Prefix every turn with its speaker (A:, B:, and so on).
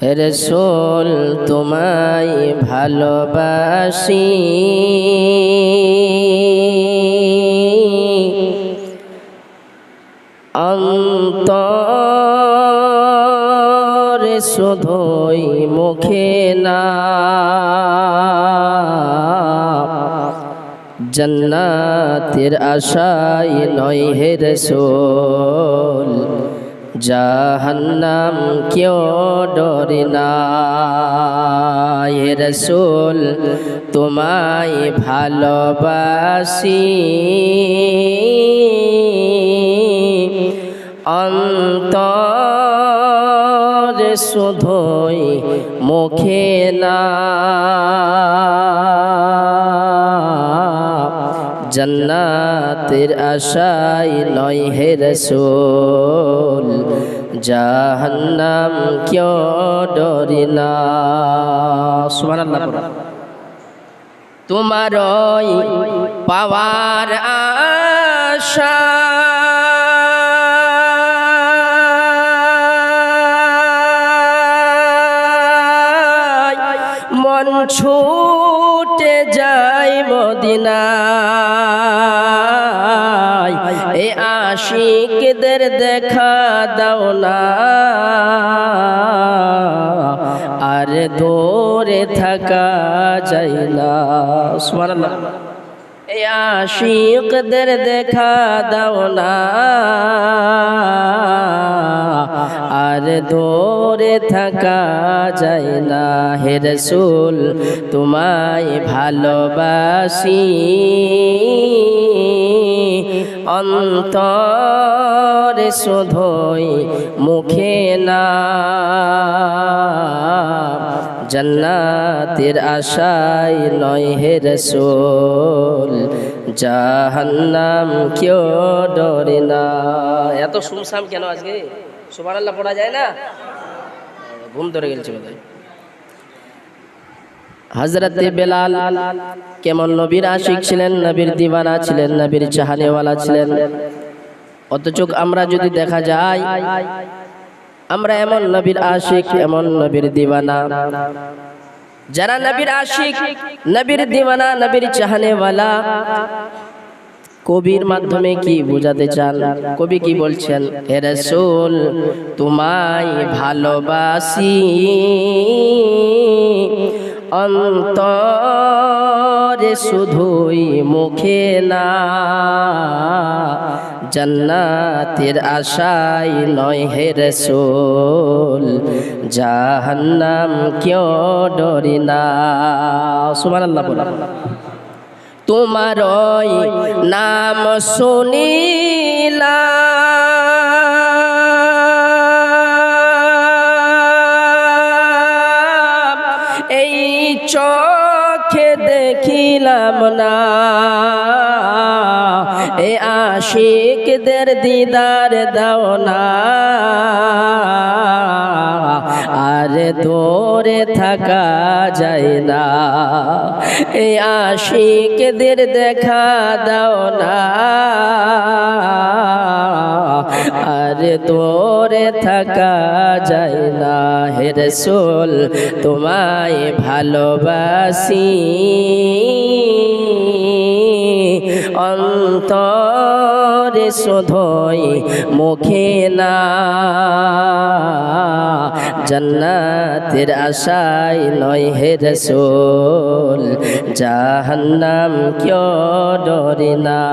A: হে রাসূল তোমায় ভালোবাসি, অন্তরে শুধুই মুখে না। জান্নাতের আশায় নয় হে রাসূল, জাহান্নাম কেউ ডরে না। হে রাসূল তোমায় ভালোবাসি, অন্তরে শুধুই মুখে না। জান্নাতের আশায় নয় হে রাসূল, জাহান্নাম কেউ ডরে না। সুবহানাল্লাহ। তোমারই পাওয়ার আশা মন ছুটে যায় মদিনায়। এ আশিকদের দেখা দাও না, আর দূরে থাকা যায় না। সুবহানাল্লাহ। এ আশিকদের দেখা দাও না, আর দূরে থাকা যায় না। হে রাসূল তোমায় ভালোবাসি, অন্তরে শুধুই মুখে না। জান্নাতের আশায় নয় হে রাসূল, জাহান্নাম কেউ ডরে না। এত শুনশান কেন আজকে? সুবহানাল্লাহ পড়া যায় না? ঘুম ধরে গেছে বোধহয়। হযরতে বেলাল কেমন নবীর আশিক ছিলেন, নবীর দিওয়ানা ছিলেন, নবীর চাহনেওয়ালা ছিলেন। অথচ আমরা যদি দেখা যায় আমরা এমন নবীর আশিক, এমন নবীর দিওয়ানা, যারা নবীর আশিক, নবীর দিওয়ানা, নবীর চাহনেওয়ালা, কবির মাধ্যমে কি বোঝাতে চান? কবি কি বলছেন? হে রাসূল তোমায় ভালোবাসি, অন্তরে শুধুই মুখে না। জান্নাতের আশায় নয় হে রাসূল, জাহান্নাম কেউ ডরে না। সুবহানাল্লাহ বলা। তোমারই নাম শুনিলাম, এই চোখে দেখিলাম না। এ আশিকদের দিদার দাও না, আর দূরে থাকা যায় না। এই আশিকদের দেখা দাও না, আর দূরে থাকা যায় না। হে রাসূল তোমায় ভালোবাসি, অন্তরে শুধুই মুখে না। জান্নাতের আশায় নয় হে রাসূল, জাহান্নাম কেউ ডরে না।